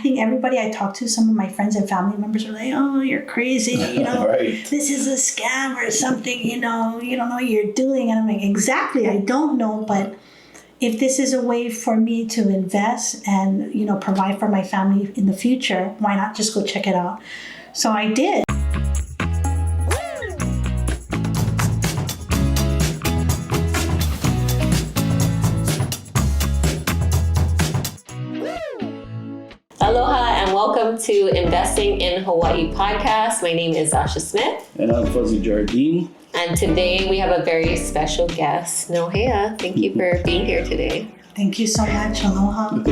think everybody I talked to, some of my friends and family members were like, oh, you're crazy, Right. This is a scam or something, you don't know what you're doing. And I'm like, exactly, I don't know, but if this is a way for me to invest and, provide for my family in the future, why not just go check it out? So I did. Aloha and welcome to Investing in Hawaii podcast. My name is Zasha Smith. And I'm Fuzzy Jardine. And today we have a very special guest, Nohea. Thank you for being here today. Thank you so much. Aloha.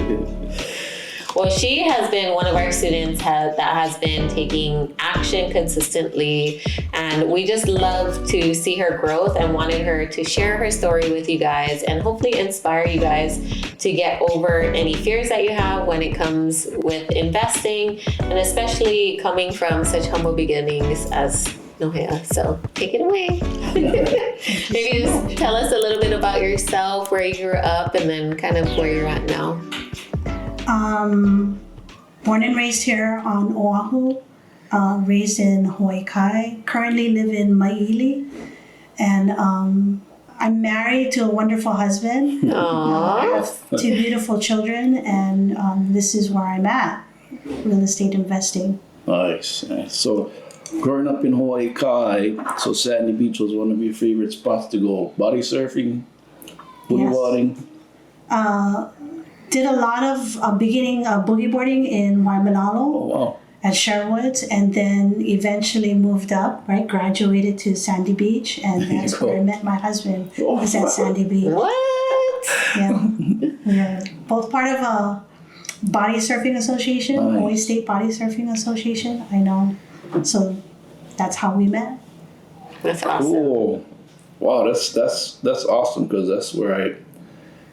Well, she has been one of our students that has been taking action consistently, and we just love to see her growth and wanted her to share her story with you guys and hopefully inspire you guys to get over any fears that you have when it comes with investing, and especially coming from such humble beginnings as Nohea. So take it away. Maybe just tell us a little bit about yourself, where you grew up, and then kind of where you're at now. Born and raised here on Oahu, raised in Hawaii Kai, currently live in Maili, and I'm married to a wonderful husband. I have 2 beautiful children, and this is where I'm at, real estate investing. Nice. So, growing up in Hawaii Kai, so Sandy Beach was one of your favorite spots to go body surfing, boogie boarding? Did a lot of beginning boogie boarding in Waimanalo. Oh, wow. At Sherwood's, and then eventually moved up, right? Graduated to Sandy Beach, and that's where I met my husband, was at Sandy Beach. What? Yeah. We're both part of a body surfing association, Nice. Hawaii State Body Surfing Association, I know. So that's how we met. That's awesome. Cool. Wow, that's awesome, because that's where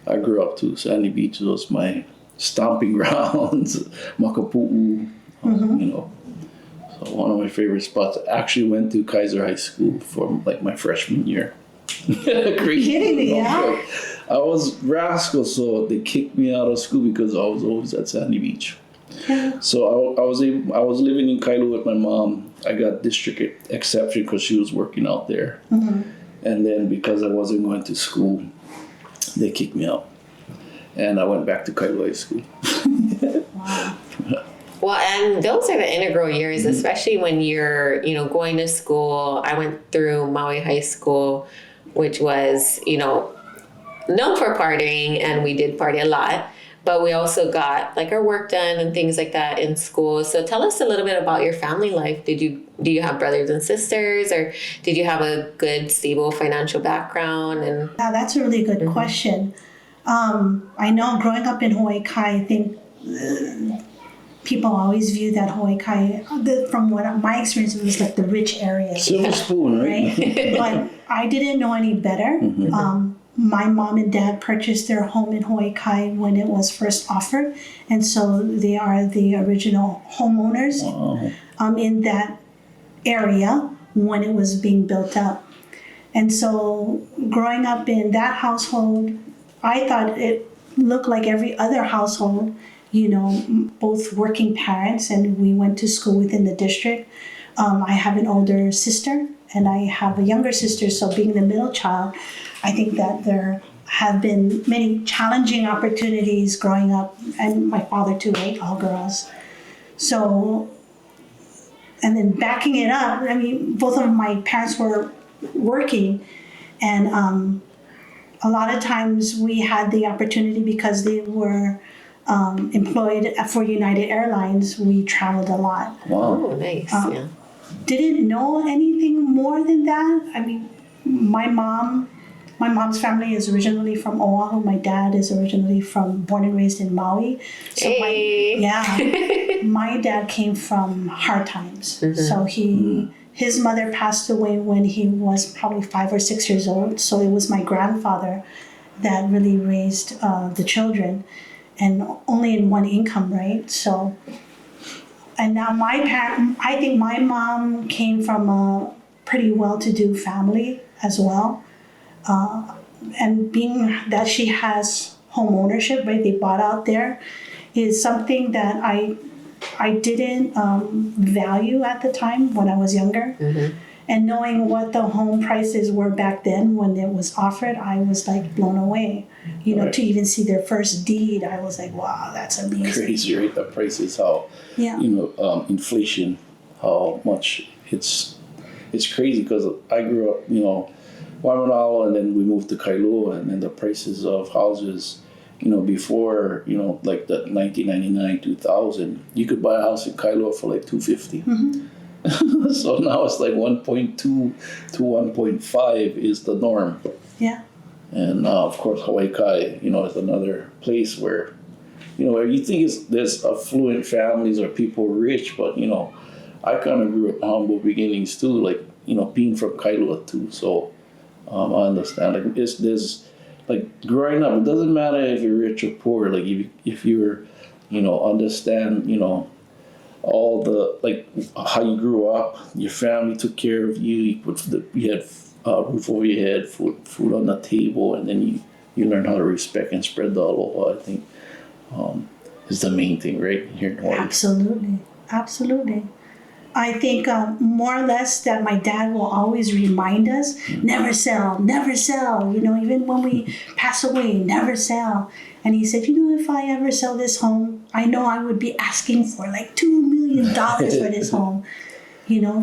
I grew up too. Sandy Beach was my stomping grounds, Makapu'u, So one of my favorite spots. I actually went to Kaiser High School for like my freshman year. Crazy. Kidding me, yeah? I was rascal, so they kicked me out of school because I was always at Sandy Beach. Yeah. So I was living in Kailua with my mom. I got district exception because she was working out there. Mm-hmm. And then because I wasn't going to school, they kicked me out. And I went back to Kailua High School. Wow. Well, and those are the integral years, especially when you're, going to school. I went through Maui High School, which was, known for partying, and we did party a lot. But we also got like our work done and things like that in school. So tell us a little bit about your family life. Do you have brothers and sisters, or did you have a good, stable financial background? And Yeah, that's a really good question. I know growing up in Hawaii Kai, I think people always view that Hawaii Kai, from what my experience, it was like the rich area. Silver spoon, right? But I didn't know any better. Mm-hmm. My mom and dad purchased their home in Hawaii Kai when it was first offered. And so they are the original homeowners in that area when it was being built up. And so growing up in that household, I thought it looked like every other household, both working parents, and we went to school within the district. I have an older sister and I have a younger sister, so being the middle child, I think that there have been many challenging opportunities growing up, and my father too, right? All girls. So, and then backing it up, both of my parents were working, and a lot of times we had the opportunity because they were employed for United Airlines. We traveled a lot. Wow. Oh, nice. Yeah. Didn't know anything more than that. My mom's family is originally from Oahu. My dad is originally born and raised in Maui. So my dad came from hard times. Mm-hmm. So his mother passed away when he was probably 5 or 6 years old. So it was my grandfather that really raised the children, and only in one income, right? So, and now I think my mom came from a pretty well-to-do family as well. And being that she has home ownership, right? They bought out there. is something that I didn't value at the time when I was younger. And knowing what the home prices were back then when it was offered, I was like blown away. You know, to even see their first deed, I was like, wow, that's amazing. Crazy, right? The prices, how, inflation, how much it's crazy because I grew up, Waimanalo, and then we moved to Kailua, and then the prices of houses, before, like the 1999, 2000, you could buy a house in Kailua for like $250. So now it's like 1.2 to 1.5 is the norm. Yeah. And of course, Hawaii Kai, is another place where, you think there's affluent families or people rich, but, I kind of grew up humble beginnings too, like, being from Kailua too. So I understand. Like, there's like growing up, it doesn't matter if you're rich or poor. Like if you're, understand, all the, like, how you grew up, your family took care of you, you had a roof over your head, food on the table, and then you learn how to respect and spread the aloha, I think, is the main thing, right? Here in Hawaii. Absolutely. I think more or less that my dad will always remind us, never sell, even when we pass away, never sell. And he said, if I ever sell this home, I know I would be asking for like $2 million for this home,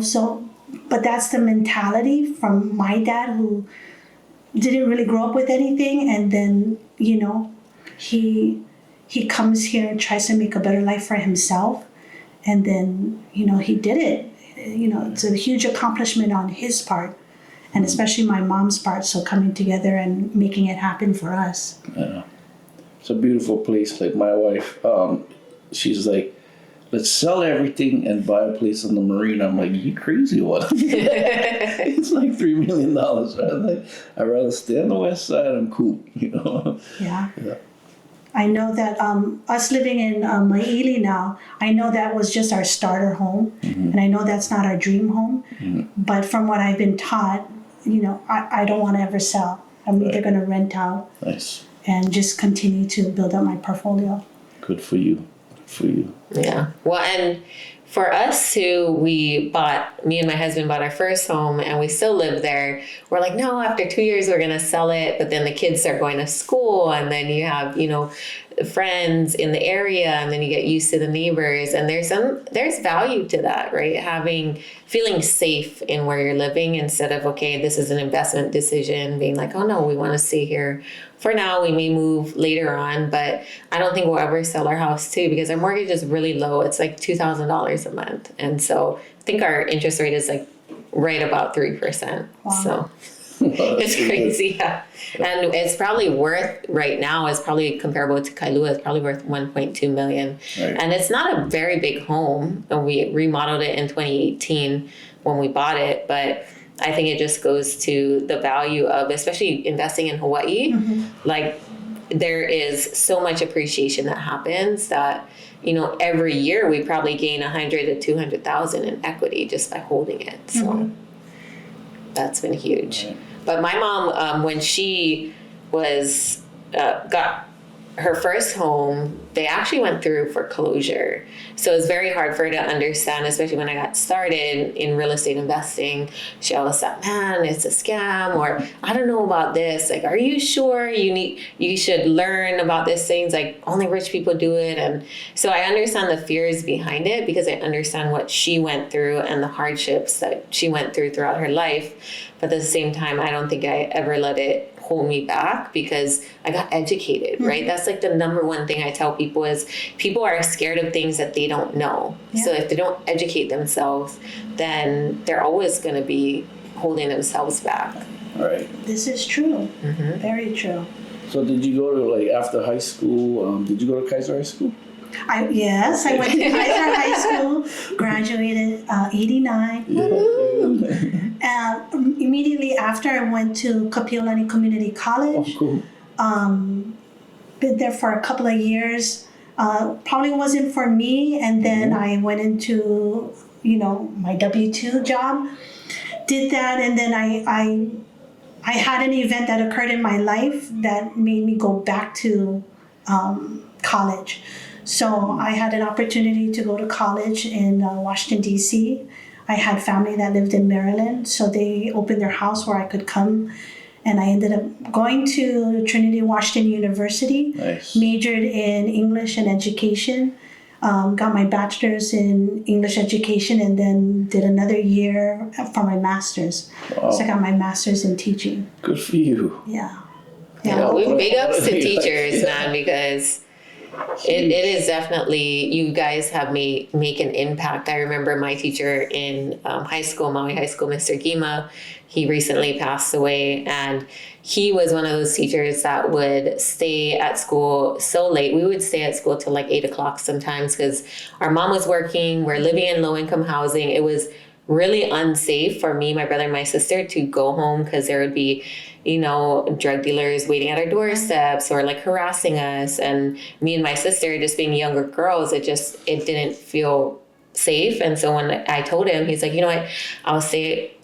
so, but that's the mentality from my dad, who didn't really grow up with anything. And then, he comes here and tries to make a better life for himself. And then, he did it. It's a huge accomplishment on his part, and especially my mom's part. So coming together and making it happen for us. Yeah. It's a beautiful place. Like my wife, she's like, let's sell everything and buy a place on the marina. I'm like, you crazy what? It's like $3 million. I'm like, I'd rather stay on the west side. I'm cool, Yeah. I know that us living in Maili now, I know that was just our starter home. And I know that's not our dream home. But from what I've been taught, I don't want to ever sell. I'm either going to rent out. Nice. And just continue to build up my portfolio. Good for you. Yeah. Well, and for us too, me and my husband bought our first home and we still live there. We're like, no, after 2 years, we're going to sell it. But then the kids start going to school and then you have, friends in the area, and then you get used to the neighbors, and there's value to that, right? Feeling safe in where you're living instead of, okay, this is an investment decision, being like, oh no, we want to stay here for now. We may move later on, but I don't think we'll ever sell our house too, because our mortgage is really low. It's like $2,000 a month. And so I think our interest rate is like right about 3%. Wow. So it's crazy. Yeah. And it's probably worth right now, is probably comparable to Kailua. It's probably worth $1.2 million. Right. And it's not a very big home. And we remodeled it in 2018 when we bought it. But I think it just goes to the value of, especially investing in Hawaii. Like, there is so much appreciation that happens that, every year we probably gain $100,000 to $200,000 in equity just by holding it. So that's been huge. Right. But my mom, when she was got her first home, they actually went through foreclosure. So it's very hard for her to understand, especially when I got started in real estate investing. She always thought, man, it's a scam, or I don't know about this. Like, are you sure you should learn about these things? Like, only rich people do it. And so I understand the fears behind it, because I understand what she went through and the hardships that she went through throughout her life. But at the same time, I don't think I ever let it hold me back, because I got educated, right? That's like the number one thing I tell people is people are scared of things that they don't know. Yeah. So if they don't educate themselves, then they're always going to be holding themselves back. Right. This is true. Very true. So did you go to, like, after high school, did you go to Kaiser High School? Yes, I went to Kaiser High School, graduated 89. Immediately after, I went to Kapiolani Community College. Oh, cool. Been there for a couple of years. Probably wasn't for me, and then I went into, my W-2 job. Did that, and then I had an event that occurred in my life that made me go back to college. So I had an opportunity to go to college in Washington, D.C. I had family that lived in Maryland, so they opened their house where I could come. And I ended up going to Trinity Washington University, Nice. majored in English and education, got my bachelor's in English education, and then did another year for my master's. Wow. So I got my master's in teaching. Good for you. Yeah. Yeah, we big ups to teachers, Yeah. man, because it is definitely, you guys have make an impact. I remember my teacher in high school, Maui High School, Mr. Gima, he recently passed away, and he was one of those teachers that would stay at school so late. We would stay at school till like 8 o'clock sometimes because our mom was working. We're living in low-income housing. It was really unsafe for me, my brother, and my sister to go home because there would be, drug dealers waiting at our doorsteps or like harassing us. And me and my sister, just being younger girls, it didn't feel safe. And so when I told him, he's like, you know what,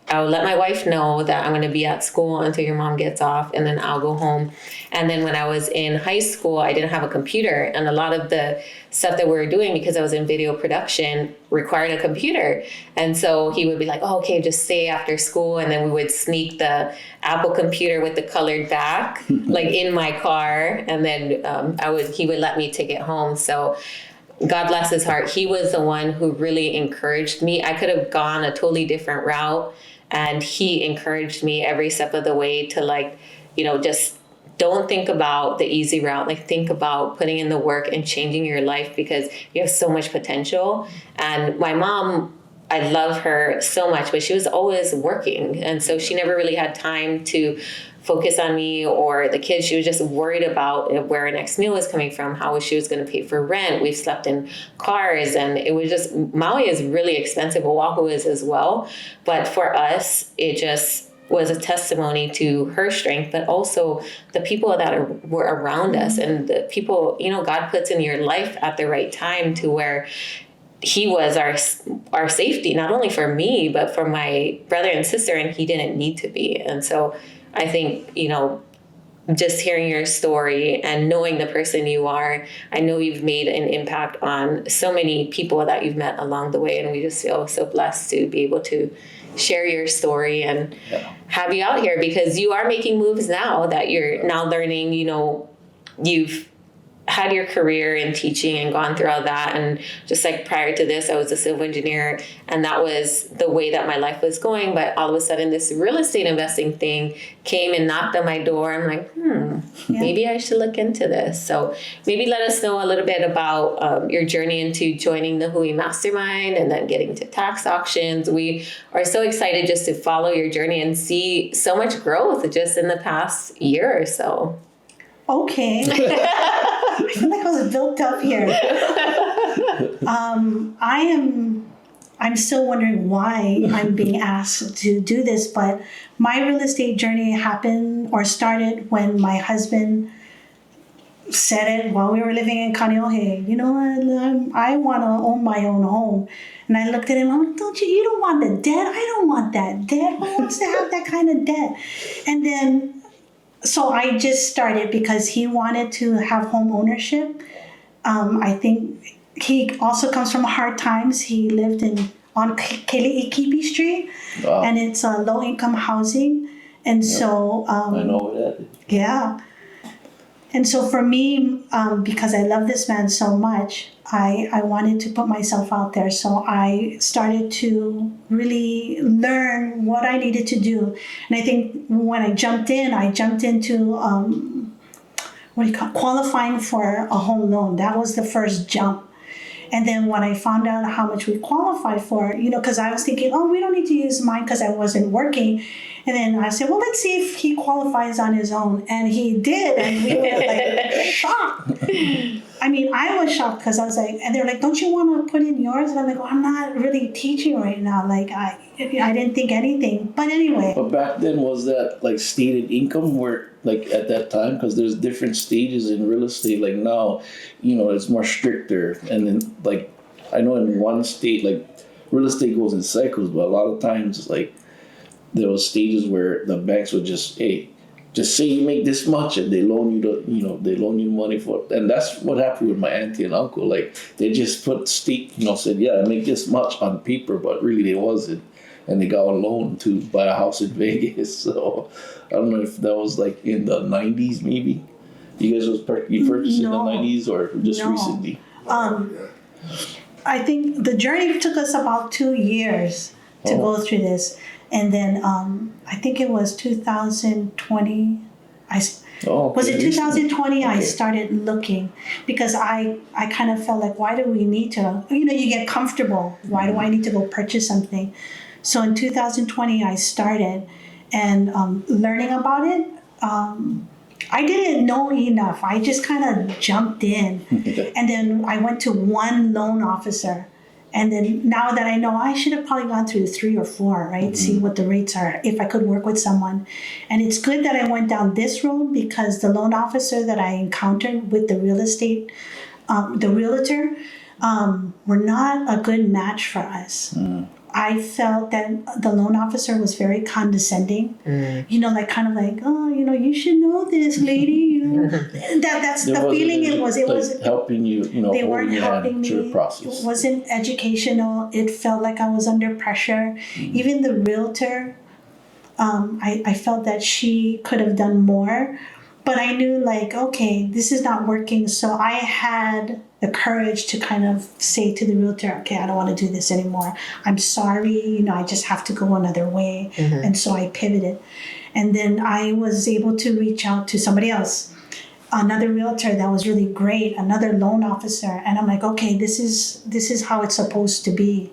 I'll let my wife know that I'm going to be at school until your mom gets off, and then I'll go home. And then when I was in high school, I didn't have a computer, and a lot of the stuff that we were doing, because I was in video production, required a computer. And so he would be like, oh, okay, just stay after school. And then we would sneak the Apple computer with the colored back, like in my car. And then he would let me take it home. So God bless his heart. He was the one who really encouraged me. I could have gone a totally different route, and he encouraged me every step of the way to just don't think about the easy route. Like, think about putting in the work and changing your life, because you have so much potential. And my mom, I love her so much, but she was always working. And so she never really had time to focus on me or the kids. She was just worried about where our next meal was coming from, how she was going to pay for rent. We've slept in cars, and it was just, Maui is really expensive. Oahu is as well. But for us, it just was a testimony to her strength, but also the people that were around us, and the people, God puts in your life at the right time, to where he was our safety, not only for me, but for my brother and sister, and he didn't need to be. And so I think, just hearing your story and knowing the person you are, I know you've made an impact on so many people that you've met along the way. And we just feel so blessed to be able to share your story and have you out here, because you are making moves now that you're now learning. You've had your career in teaching and gone through all that. And just like prior to this, I was a civil engineer, and that was the way that my life was going. But all of a sudden, this real estate investing thing came and knocked on my door. I'm like, maybe I should look into this. So maybe let us know a little bit about your journey into joining the HUI Mastermind and then getting to tax auctions. We are so excited just to follow your journey and see so much growth just in the past year or so. Okay. I feel like I was built up here. I'm still wondering why I'm being asked to do this, but my real estate journey happened or started when my husband said it while we were living in Kaneohe. You know what? I want to own my own home. And I looked at him, I'm like, you don't want the debt? I don't want that debt. Who wants to have that kind of debt? And then so I just started because he wanted to have home ownership. I think he also comes from hard times. He lived on Keli'ikipi Street, and it's low income housing. And so I know that. Yeah. And so for me, because I love this man so much, I wanted to put myself out there. So I started to really learn what I needed to do. And I think when I jumped into qualifying for a home loan. That was the first jump. And then when I found out how much we qualified for, because I was thinking, we don't need to use mine because I wasn't working. And then I said, well, let's see if he qualifies on his own. And he did. And we were shocked. I mean, I was shocked because I was like, and they're like, don't you want to put in yours? And I'm like, I'm not really teaching right now. Like, I didn't think anything. But anyway. But back then, was that like stated income where, like at that time? Because there's different stages in real estate. Like now, it's more stricter. And then like, I know in one state, like real estate goes in cycles, but a lot of times like there was stages where the banks would just, hey, just say you make this much, and they loan you they loan you money for it. And that's what happened with my auntie and uncle. Like, they just put said, yeah, I make this much on paper, but really they wasn't. And they got a loan to buy a house in Vegas. So I don't know if that was like in the 90s, maybe. You guys you purchased in the 90s or just recently? I think the journey took us about 2 years to go through this. And then I think it was 2020. Was it 2020? Okay. I started looking because I kind of felt like, why do we need to? You get comfortable. Why do I need to go purchase something? So in 2020, I started and learning about it. I didn't know enough. I just kind of jumped in. And then I went to one loan officer. And then now that I know, I should have probably gone through 3 or 4, right? Mm-hmm. See what the rates are, if I could work with someone. And it's good that I went down this road because the loan officer that I encountered with the real estate, the realtor, were not a good match for us. Mm. I felt that the loan officer was very condescending, like kind of like, oh, you should know this, lady. That's the feeling it was. It was helping you. They weren't helping me. It wasn't educational. It felt like I was under pressure. Even the realtor, I felt that she could have done more. But I knew, like, okay, this is not working. So I had the courage to kind of say to the realtor, okay, I don't want to do this anymore. I'm sorry, I just have to go another way. Mm-hmm. And so I pivoted. And then I was able to reach out to somebody else, another realtor that was really great, another loan officer. And I'm like, okay, this is how it's supposed to be.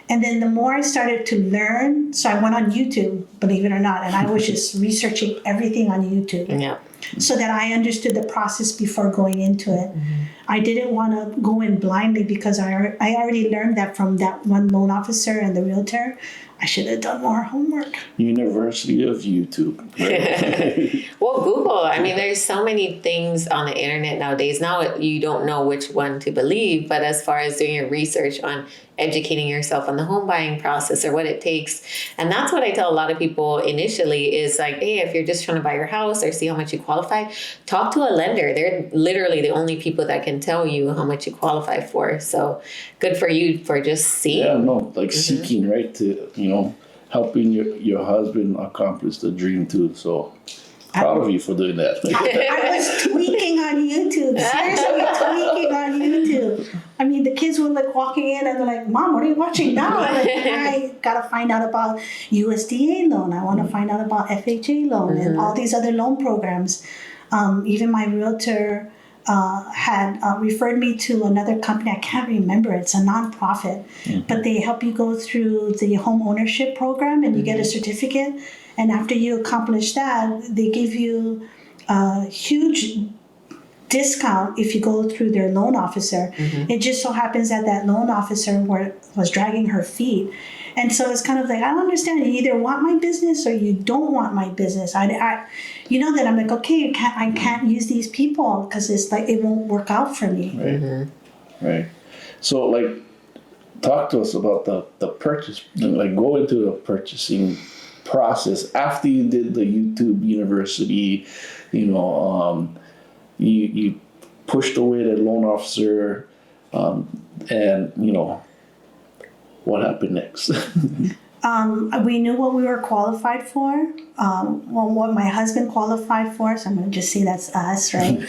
And then the more I started to learn, so I went on YouTube, believe it or not, and I was just researching everything on YouTube. Yeah. So that I understood the process before going into it. Mm-hmm. I didn't want to go in blindly because I already learned that from that one loan officer and the realtor. I should have done more homework. University of YouTube. Right? Well, Google. I mean, there's so many things on the internet nowadays. Now you don't know which one to believe, but as far as doing your research on educating yourself on the home buying process or what it takes. And that's what I tell a lot of people initially is like, hey, if you're just trying to buy your house or see how much you qualify, talk to a lender. They're literally the only people that can tell you how much you qualify for. So good for you for just seeing. Yeah, no, like seeking, right? To, helping your husband accomplish the dream too. So proud of you for doing that. I was tweaking on YouTube. Seriously, tweaking on YouTube. I mean, the kids were like walking in and they're like, Mom, what are you watching now? I'm like, I got to find out about USDA loan. I want to find out about FHA loan and all these other loan programs. Even my realtor had referred me to another company. I can't remember. It's a nonprofit, but they help you go through the Homeownership program and you get a certificate. And after you accomplish that, they give you a huge discount if you go through their loan officer. Mm-hmm. It just so happens that loan officer was dragging her feet. And so it's kind of like, I don't understand. You either want my business or you don't want my business. That I'm like, okay, I can't use these people because it's like it won't work out for me. Right. Mm-hmm. Right. So like, talk to us about the purchase. Like, go into the purchasing process after you did the YouTube University. You pushed away the loan officer, and what happened next? We knew what we were qualified for. What my husband qualified for. So I'm going to just say that's us, right?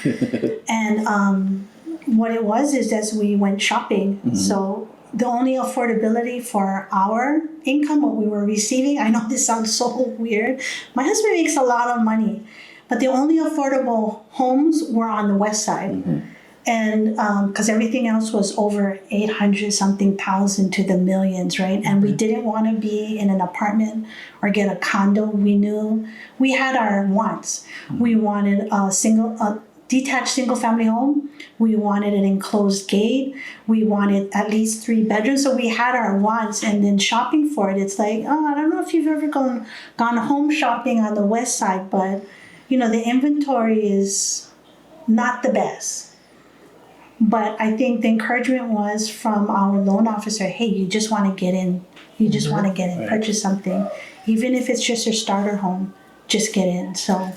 And what it was is that we went shopping. Mm-hmm. So the only affordability for our income, what we were receiving, I know this sounds so weird. My husband makes a lot of money, but the only affordable homes were on the west side. Mm-hmm. And because everything else was over 800-something thousand to the millions, right? And we didn't want to be in an apartment or get a condo. We knew we had our wants. We wanted a detached single-family home. We wanted an enclosed gate. We wanted at least 3 bedrooms. So we had our wants. And then shopping for it, it's like, I don't know if you've ever gone home shopping on the west side, but the inventory is not the best. But I think the encouragement was from our loan officer, hey, you just want to get in. You just want to get in, purchase something. Even if it's just your starter home, just get in. So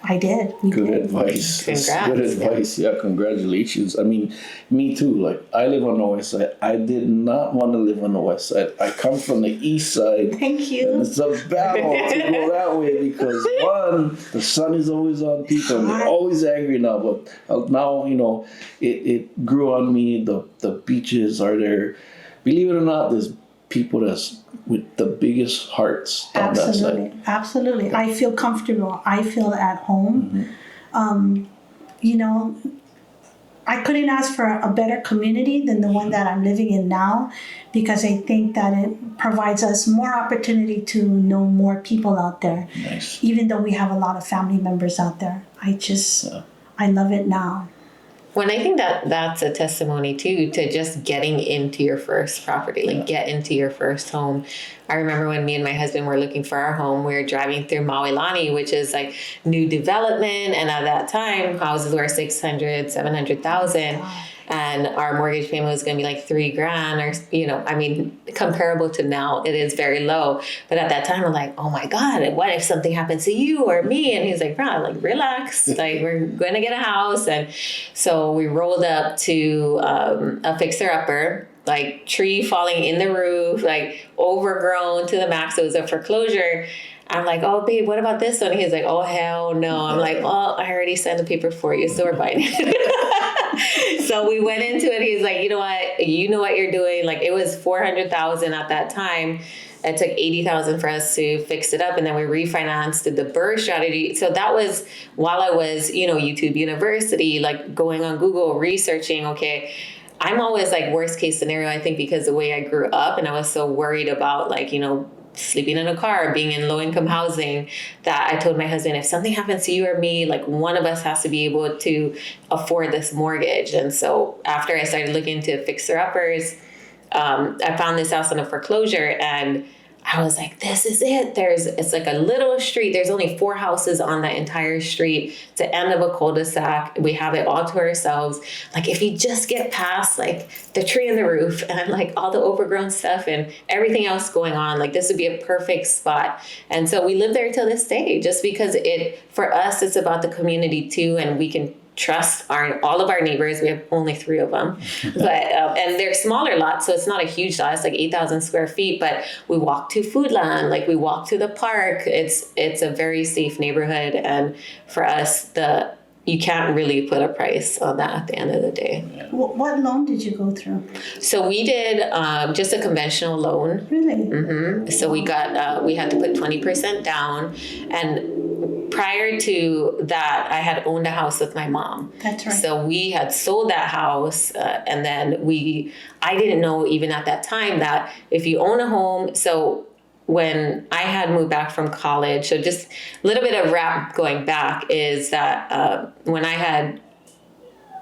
I did. Good advice. Congrats. Good advice. Yeah, congratulations. I mean, me too. Like, I live on the west side. I did not want to live on the west side. I come from the east side. Thank you. And it's a battle to go that way because, one, the sun is always on people. And they're always angry now. But now, you know, it grew on me. The beaches are there. Believe it or not, there's people that's with the biggest hearts on that side. Absolutely. I feel comfortable. I feel at home. You know, I couldn't ask for a better community than the one that I'm living in now, because I think that it provides us more opportunity to know more people out there. Nice. Even though we have a lot of family members out there. I love it now. Well, I think that that's a testimony too to just getting into your first property, like get into your first home. I remember when me and my husband were looking for our home, we were driving through Maui, which is like new development. And at that time, houses were 600, 700,000. And our mortgage payment was going to be like $3,000 or, you know, I mean, comparable to now, it is very low. But at that time, I'm like, oh my God, what if something happens to you or me? And he's like, bro, like, relax. Like, we're going to get a house. And so we rolled up to a fixer-upper, like tree falling in the roof, like overgrown to the max. It was a foreclosure. I'm like, oh, babe, what about this one? He's like, oh, hell no. I'm like, well, I already signed the paper for you, so we're buying it. So we went into it. He's like, you know what you're doing. Like, it was $400,000 at that time. It took $80,000 for us to fix it up, and then we refinanced, did the BRRRR strategy. So that was while I was, YouTube University, like going on Google, researching, okay, I'm always like worst case scenario, I think, because the way I grew up and I was so worried about sleeping in a car, being in low income housing, that I told my husband, if something happens to you or me, like one of us has to be able to afford this mortgage. And so after I started looking into fixer uppers, I found this house on a foreclosure, and I was like, this is it. It's like a little street. There's only 4 houses on that entire street. It's the end of a cul-de-sac. We have it all to ourselves. Like, if you just get past like the tree on the roof and like all the overgrown stuff and everything else going on, like this would be a perfect spot. And so we live there till this day, just because for us, it's about the community too. And we can trust all of our neighbors. We have only 3 of them, but and they're smaller lots, so it's not a huge lot. It's like 8,000 square feet, but we walk to Foodland, like we walk to the park. It's a very safe neighborhood, and for us, you can't really put a price on that at the end of the day. What loan did you go through? So we did just a conventional loan. Really? Mm-hmm. So we had to put 20% down, and prior to that, I had owned a house with my mom. That's right. So we had sold that house, and then I didn't know even at that time that if you own a home, so when I had moved back from college, so just a little bit of wrap going back is that when I had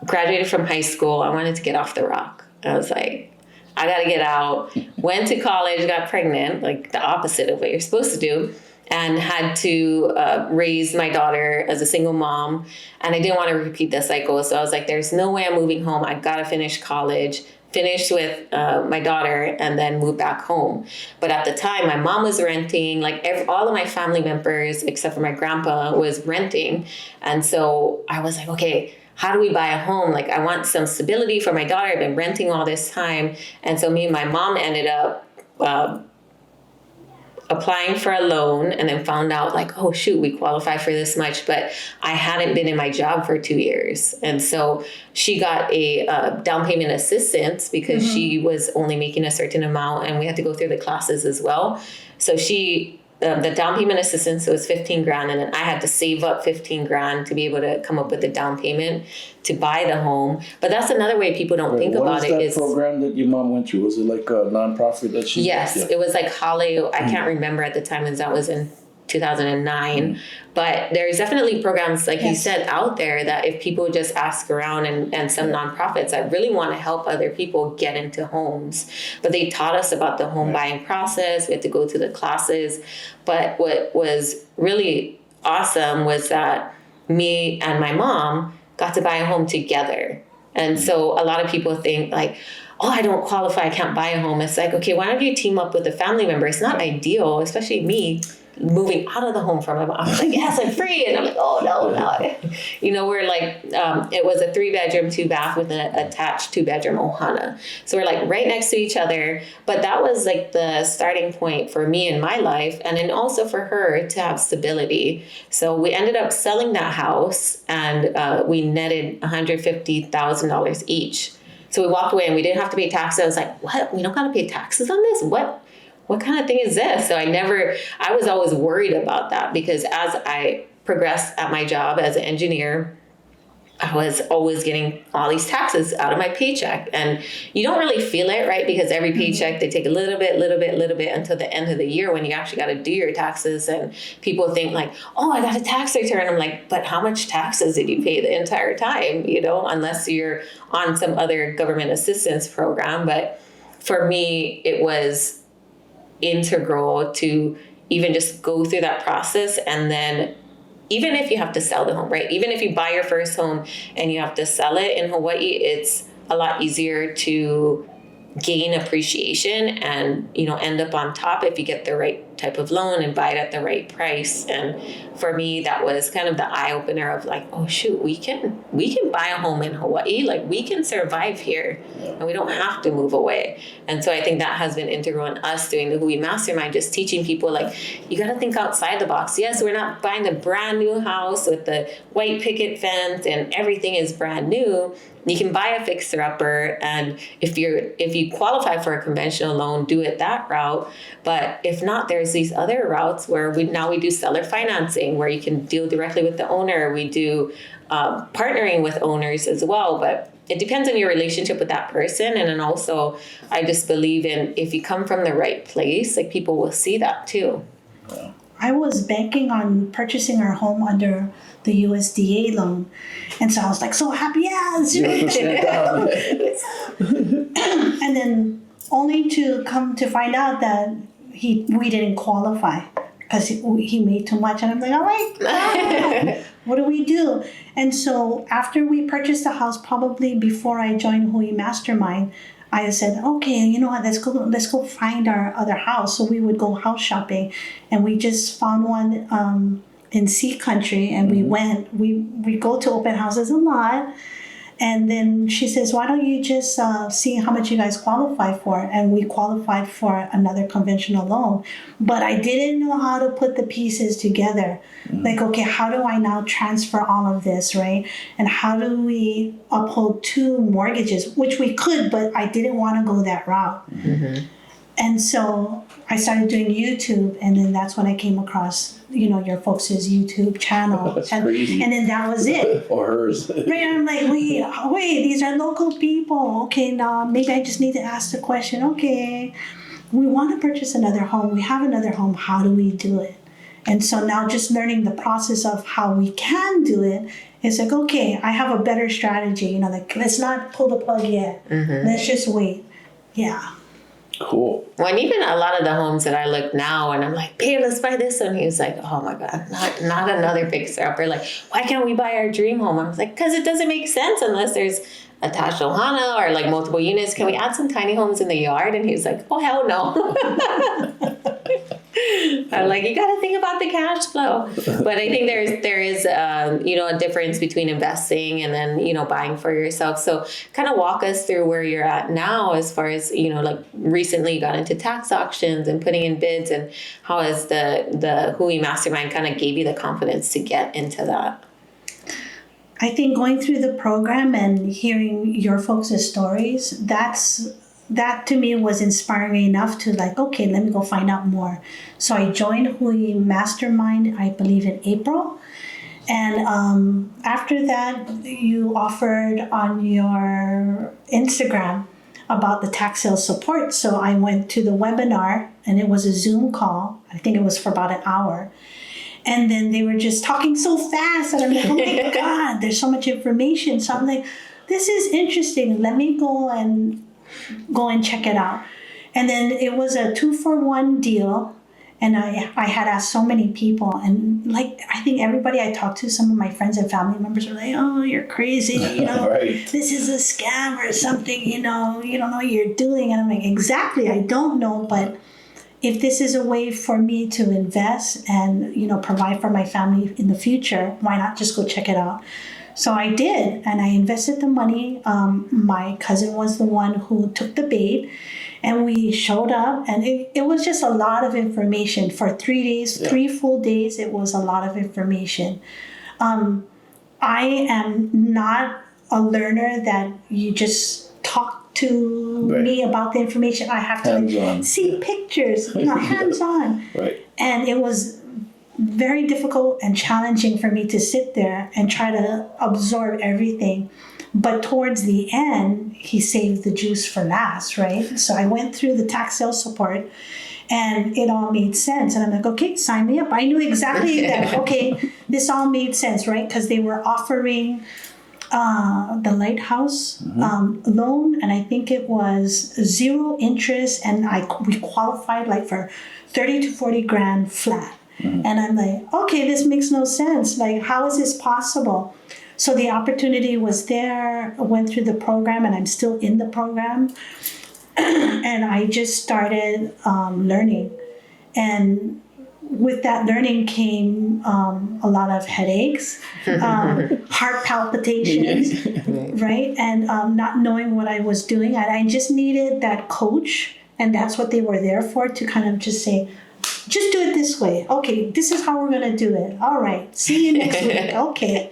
graduated from high school, I wanted to get off the rock. I was like, I got to get out. Went to college, got pregnant, like the opposite of what you're supposed to do, and had to raise my daughter as a single mom. And I didn't want to repeat the cycle. So I was like, there's no way I'm moving home. I got to finish college, finish with my daughter, and then move back home. But at the time, my mom was renting, like all of my family members, except for my grandpa, was renting. And so I was like, okay, how do we buy a home? Like, I want some stability for my daughter. I've been renting all this time. And so me and my mom ended up applying for a loan, and then found out like, oh shoot, we qualify for this much, but I hadn't been in my job for 2 years. And so she got a down payment assistance because she was only making a certain amount, and we had to go through the classes as well. So the down payment assistance was $15,000, and then I had to save up $15,000 to be able to come up with the down payment to buy the home. But that's another way people don't think about it. What is that program that your mom went through? Was it like a nonprofit that she? Yes, it was like HUI. I can't remember at the time, as that was in 2009. But there's definitely programs, like you said, out there that if people just ask around, and some nonprofits that really want to help other people get into homes. But they taught us about the home buying process. We had to go to the classes. But what was really awesome was that me and my mom got to buy a home together. And so a lot of people think like, oh, I don't qualify, I can't buy a home. It's like, okay, why don't you team up with a family member? It's not ideal, especially me moving out of the home from my mom. I was like, yes, I'm free. And I'm like, oh, no. We're like, it was a 3-bedroom, 2-bath with an attached 2-bedroom ohana. So we're like right next to each other. But that was like the starting point for me in my life. And then also for her to have stability. So we ended up selling that house and we netted $150,000 each. So we walked away and we didn't have to pay taxes. I was like, what? We don't got to pay taxes on this? What kind of thing is this? So I was always worried about that because as I progressed at my job as an engineer, I was always getting all these taxes out of my paycheck. And you don't really feel it, right? Because every paycheck, they take a little bit until the end of the year when you actually got to do your taxes. And people think like, oh, I got a tax return. I'm like, but how much taxes did you pay the entire time? Unless you're on some other government assistance program. But for me, it was integral to even just go through that process. And then even if you have to sell the home, right? Even if you buy your first home and you have to sell it in Hawaii, it's a lot easier to gain appreciation and, end up on top if you get the right type of loan and buy it at the right price. And for me, that was kind of the eye opener of like, oh shoot, we can buy a home in Hawaii. Like we can survive here and we don't have to move away. And so I think that has been integral in us doing the HUI Mastermind, just teaching people like, you got to think outside the box. Yes, we're not buying the brand new house with the white picket fence and everything is brand new. You can buy a fixer-upper, and if you qualify for a conventional loan, do it that route. But if not, there's these other routes where we do seller financing, where you can deal directly with the owner. We do partnering with owners as well, but it depends on your relationship with that person. And then also, I just believe in if you come from the right place, like people will see that too. Yeah. I was banking on purchasing our home under the USDA loan. And so I was like so happy, yes. And then only to come to find out that we didn't qualify because he made too much. And I'm like, all right, what do we do? And so after we purchased the house, probably before I joined HUI Mastermind, I said, okay, you know what, let's go find our other house. So we would go house shopping, and we just found one in Sea Country, and we go to open houses a lot. And then she says, why don't you just see how much you guys qualify for? And we qualified for another conventional loan. But I didn't know how to put the pieces together. Like, okay, how do I now transfer all of this, right? And how do we uphold 2 mortgages, which we could, but I didn't want to go that route. Mm-hmm. And so I started doing YouTube, and then that's when I came across, your folks' YouTube channel. That's crazy. And then that was it. Or hers. Right, I'm like, wait, these are local people. Okay, now maybe I just need to ask the question, okay, we want to purchase another home. We have another home. How do we do it? And so now just learning the process of how we can do it, it's like, okay, I have a better strategy. Like, let's not pull the plug yet. Mm-hmm. Let's just wait. Yeah. Cool. Well, and even a lot of the homes that I look now and I'm like, babe, let's buy this one. He was like, oh my God, not another fixer-upper. Like, why can't we buy our dream home? I was like, because it doesn't make sense unless there's attached ohana or like multiple units. Can we add some tiny homes in the yard? And he was like, oh, hell no. I'm like, you got to think about the cash flow. But I think there is a difference between investing and then, buying for yourself. So kind of walk us through where you're at now as far as, like recently you got into tax auctions and putting in bids, and how has the HUI Mastermind kind of gave you the confidence to get into that? I think going through the program and hearing your folks' stories, that to me was inspiring enough to like, okay, let me go find out more. So I joined HUI Mastermind, I believe in April. And after that, you offered on your Instagram about the tax sale support. So I went to the webinar, and it was a Zoom call. I think it was for about an hour. And then they were just talking so fast. And I'm like, oh my God, there's so much information. So I'm like, this is interesting. Let me go and check it out. And then it was a 2-for-1 deal. And I had asked so many people, and like, I think everybody I talked to, some of my friends and family members were like, oh, you're crazy, you know, Right. this is a scam or something, you know, you don't know what you're doing. And I'm like, exactly, I don't know, but if this is a way for me to invest and, you know, provide for my family in the future, why not just go check it out? So I did, and I invested the money. My cousin was the one who took the bait, and we showed up, and it was just a lot of information for 3 days, 3 full days. It was a lot of information. I am not a learner that you just talk to me about the information. I have to see pictures, you know, hands-on. Right. And it was very difficult and challenging for me to sit there and try to absorb everything. But towards the end, he saved the juice for last, right? So I went through the tax sales support, and it all made sense. And I'm like, okay, sign me up. I knew exactly that, okay, this all made sense, right? Because they were offering the Lighthouse loan, and I think it was 0 interest, and we qualified like for 30 to 40 grand flat. And I'm like, okay, this makes no sense. Like, how is this possible? So the opportunity was there. I went through the program, and I'm still in the program. And I just started learning. And with that learning came a lot of headaches, heart palpitations, right? And not knowing what I was doing. And I just needed that coach, and that's what they were there for, to kind of just say, just do it this way. Okay, this is how we're going to do it. All right, see you next week. Okay.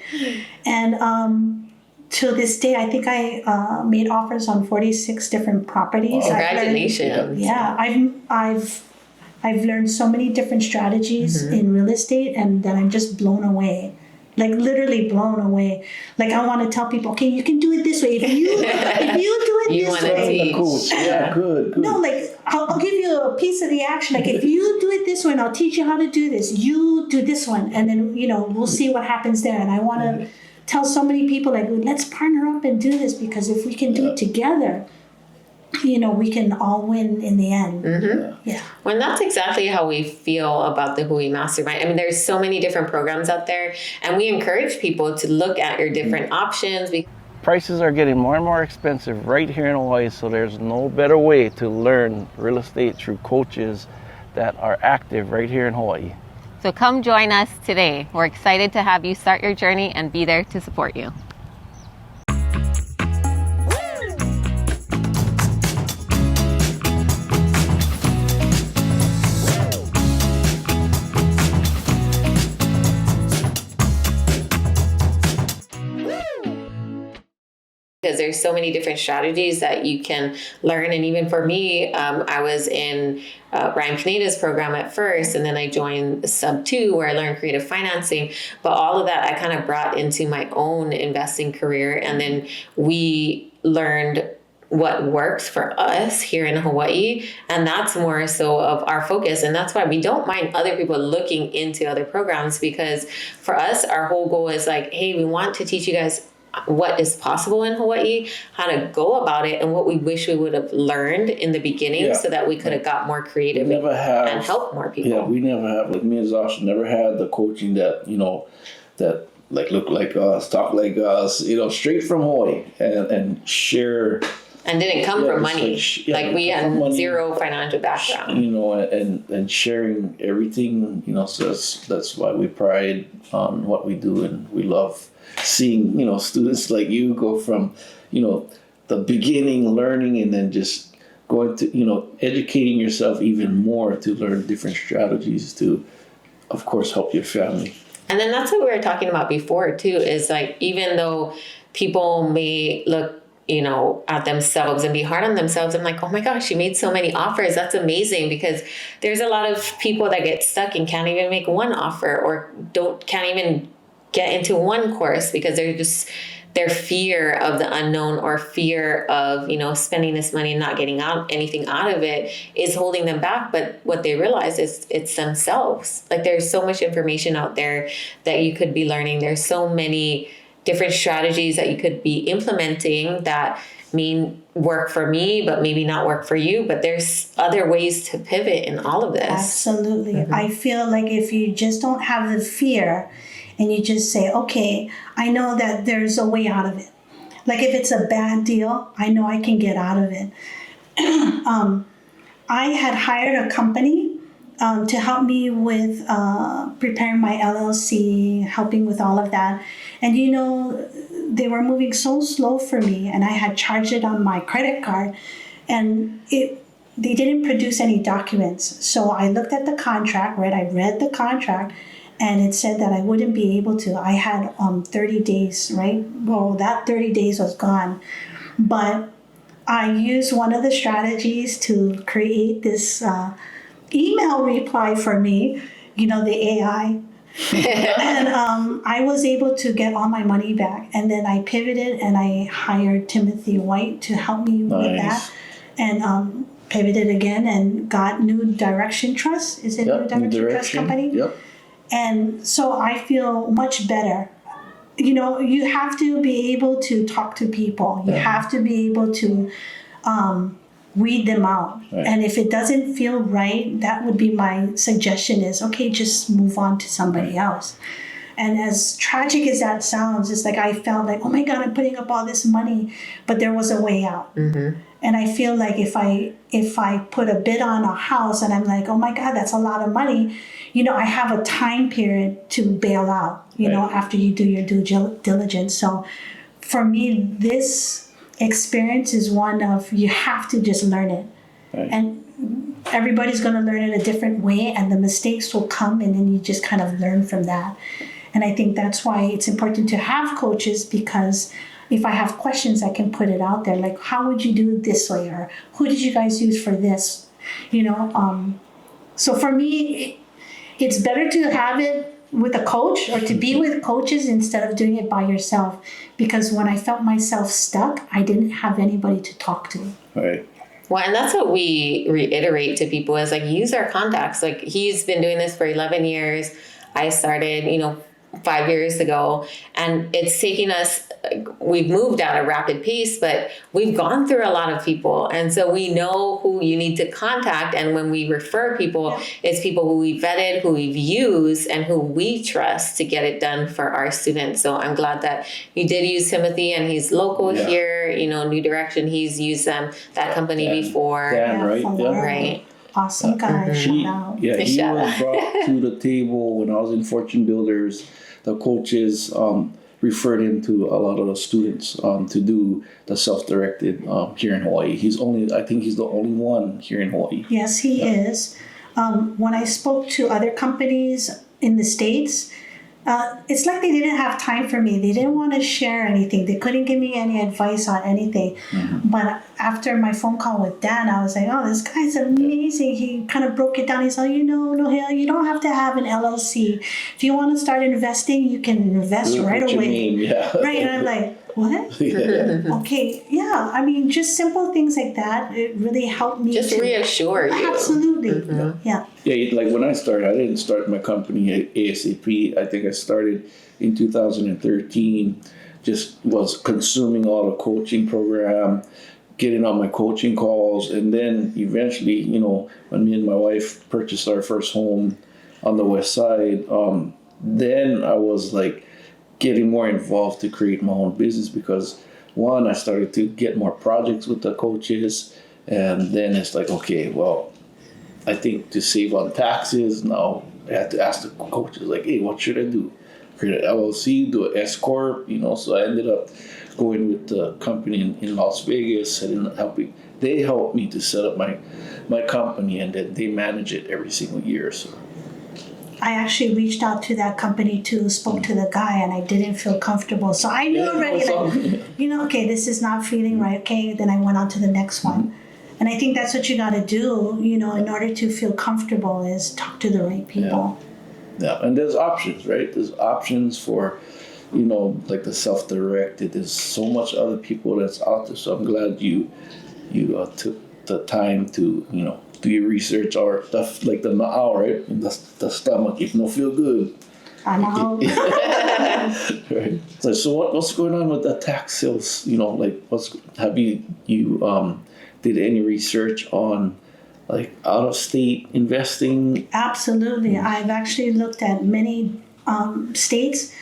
And to this day, I think I made offers on 46 different properties. Congratulations. I've learned so many different strategies in real estate, and then I'm just blown away. Like, literally blown away. Like, I want to tell people, okay, you can do it this way. If you do it this way. Coach. Yeah, good. No, like, I'll give you a piece of the action. Like, if you do it this way, and I'll teach you how to do this, you do this one, and then, you know, we'll see what happens there. And I want to tell so many people, like, let's partner up and do this, because if we can do it together, you know, we can all win in the end. Yeah. Well, and that's exactly how we feel about the HUI Mastermind. I mean, there's so many different programs out there, and we encourage people to look at your different options. Prices are getting more and more expensive right here in Hawaii, so there's no better way to learn real estate through coaches that are active right here in Hawaii. So come join us today. We're excited to have you start your journey and be there to support you. Because there's so many different strategies that you can learn. And even for me, I was in Ryan Pineda's program at first, and then I joined Sub 2 where I learned creative financing. But all of that I kind of brought into my own investing career. And then we learned what works for us here in Hawaii. And that's more so of our focus. And that's why we don't mind other people looking into other programs, because for us, our whole goal is like, hey, we want to teach you guys what is possible in Hawaii, how to go about it, and what we wish we would have learned in the beginning so that we could have got more creative and helped more people. Yeah, we never have, like me and Zasha, never had the coaching that, you know, that like look like us, talk like us, you know, straight from Hawaii and share. And didn't come from money. Like we had zero financial background. You know, and sharing everything, you know, so that's why we pride on what we do, and we love seeing, you know, students like you go from, you know, the beginning learning and then just going to, you know, educating yourself even more to learn different strategies to, of course, help your family. And then that's what we were talking about before too, is like, even though people may look, you know, at themselves and be hard on themselves, I'm like, oh my gosh, you made so many offers. That's amazing, because there's a lot of people that get stuck and can't even make one offer, or can't even get into one course because they're just, their fear of the unknown or fear of, you know, spending this money and not getting anything out of it is holding them back. But what they realize is it's themselves. Like, there's so much information out there that you could be learning. There's so many different strategies that you could be implementing that work for me, but maybe not work for you. But there's other ways to pivot in all of this. Absolutely. I feel like if you just don't have the fear and you just say, okay, I know that there's a way out of it. Like if it's a bad deal, I know I can get out of it. I had hired a company to help me with preparing my LLC, helping with all of that. And they were moving so slow for me, and I had charged it on my credit card, and they didn't produce any documents. So I looked at the contract, right? I read the contract, and it said that I wouldn't be able to. I had 30 days, right? Well, that 30 days was gone. But I used one of the strategies to create this email reply for me, the AI. And I was able to get all my money back. And then I pivoted and I hired Timothy White to help me with that. And pivoted again and got New Direction Trust. Is it New Direction Trust Company? Yep. And so I feel much better. You have to be able to talk to people. You have to be able to weed them out. Right. And if it doesn't feel right, that would be my suggestion is, okay, just move on to somebody else. And as tragic as that sounds, it's like I felt like, oh my God, I'm putting up all this money, but there was a way out. Mm-hmm. And I feel like if I put a bid on a house and I'm like, oh my God, that's a lot of money, I have a time period to bail out, after you do your due diligence. So for me, this experience is one of, you have to just learn it. Right. And everybody's going to learn it a different way, and the mistakes will come, and then you just kind of learn from that. And I think that's why it's important to have coaches, because if I have questions, I can put it out there. Like, how would you do it this way? Or who did you guys use for this? So for me, it's better to have it with a coach or to be with coaches instead of doing it by yourself. Because when I felt myself stuck, I didn't have anybody to talk to. Right. Well, and that's what we reiterate to people is like, use our contacts. Like, he's been doing this for 11 years. I started, 5 years ago, and it's taking us, we've moved at a rapid pace, but we've gone through a lot of people. And so we know who you need to contact. And when we refer people, it's people who we've vetted, who we've used, and who we trust to get it done for our students. So I'm glad that you did use Timothy, and he's local here, New Direction. He's used that company before. Dan, right? Right. Awesome guy. He was brought to the table when I was in Fortune Builders. The coaches referred him to a lot of the students to do the self-directed here in Hawaii. I think he's the only one here in Hawaii. Yes, he is. When I spoke to other companies in the States, it's like they didn't have time for me. They didn't want to share anything. They couldn't give me any advice on anything. Mm-hmm. But after my phone call with Dan, I was like, oh, this guy's amazing. He kind of broke it down. He said, Nohea, you don't have to have an LLC. If you want to start investing, you can invest right away. Right. And I'm like, what? Okay. Yeah. I mean, just simple things like that. It really helped me. Just reassure you. Absolutely. Mm-hmm. Yeah. Yeah. Like when I started, I didn't start my company at ASAP. I think I started in 2013. Just was consuming all the coaching program, getting on my coaching calls. And then eventually, when me and my wife purchased our first home on the West Side, then I was like, getting more involved to create my own business because one, I started to get more projects with the coaches, and then it's like, okay, well, I think to save on taxes, now I had to ask the coaches like, hey, what should I do? Create an LLC, do an S Corp, so I ended up going with the company in Las Vegas and they helped me to set up my company, and then they manage it every single year. So I actually reached out to that company too, spoke to the guy, and I didn't feel comfortable. So I knew already, okay, this is not feeling right. Okay, then I went on to the next one. And I think that's what you got to do, in order to feel comfortable, is talk to the right people. Yeah, and there's options, right? There's options for, like the self-directed. There's so much other people that's out there. So I'm glad you took the time to, do your research, or stuff like the na'au, right? The stomach, if you don't feel good, I'm out. Right. So what's going on with the tax sales? You know, like have you did any research on like out of state investing? Absolutely. I've actually looked at many states,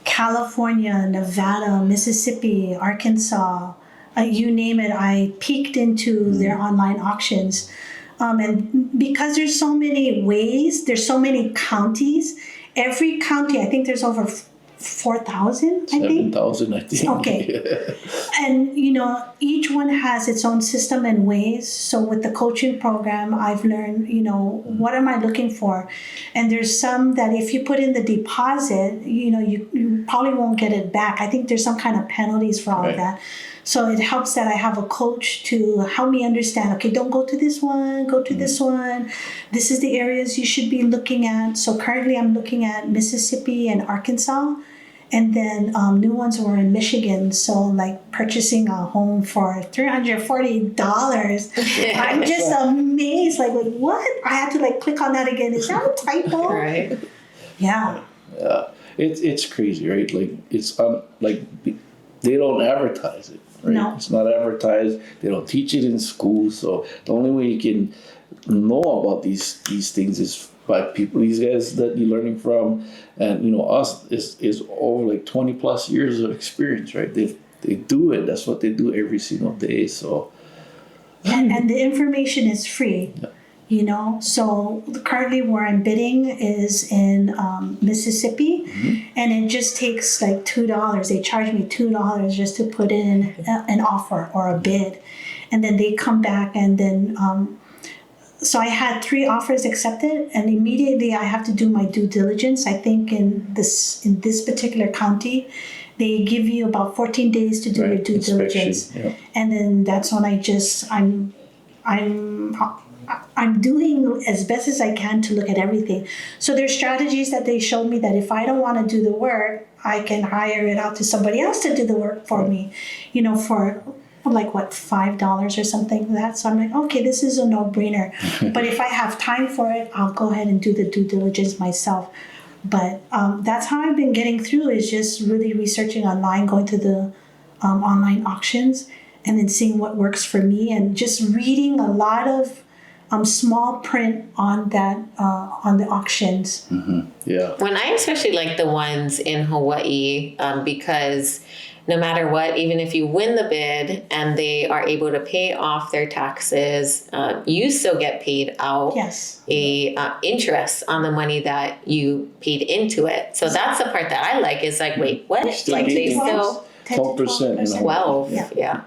California, Nevada, Mississippi, Arkansas, you name it. I peeked into their online auctions. And because there's so many ways, there's so many counties, every county, I think there's over 4,000, I think. 7,000, I think. Okay. And, you know, each one has its own system and ways. So with the coaching program, I've learned, you know, what am I looking for? And there's some that if you put in the deposit, you know, you probably won't get it back. I think there's some kind of penalties for all of that. So it helps that I have a coach to help me understand, okay, don't go to this one, go to this one. This is the areas you should be looking at. So currently I'm looking at Mississippi and Arkansas. And then new ones were in Michigan. So like purchasing a home for $340. I'm just amazed. Like what? I had to like click on that again. Is that a typo? Right. Yeah. Yeah. It's crazy, right? Like it's like they don't advertise it. Right? No. It's not advertised. They don't teach it in school. So the only way you can know about these things is by people, these guys that you're learning from, and you know us is over like 20 plus years of experience, right? They do it. That's what they do every single day. So and the information is free. Yeah. You know, so currently where I'm bidding is in Mississippi, and it just takes like $2. They charge me $2 just to put in an offer or a bid, and then they come back and then. So I had 3 offers accepted, and immediately I have to do my due diligence. I think in this particular county, they give you about 14 days to do your due diligence, and then that's when I'm doing as best as I can to look at everything. So there's strategies that they showed me that if I don't want to do the work, I can hire it out to somebody else to do the work for me, you know, for like what, $5 or something like that. So I'm like, okay, this is a no-brainer. But if I have time for it, I'll go ahead and do the due diligence myself. But that's how I've been getting through, is just really researching online, going to the online auctions, and then seeing what works for me, and just reading a lot of small print on that on the auctions. Yeah. When I especially like the ones in Hawaii, because no matter what, even if you win the bid and they are able to pay off their taxes, you still get paid out interest on the money that you paid into it. So that's the part that I like, is like, wait, what? Like they still 12%. 12. Yeah.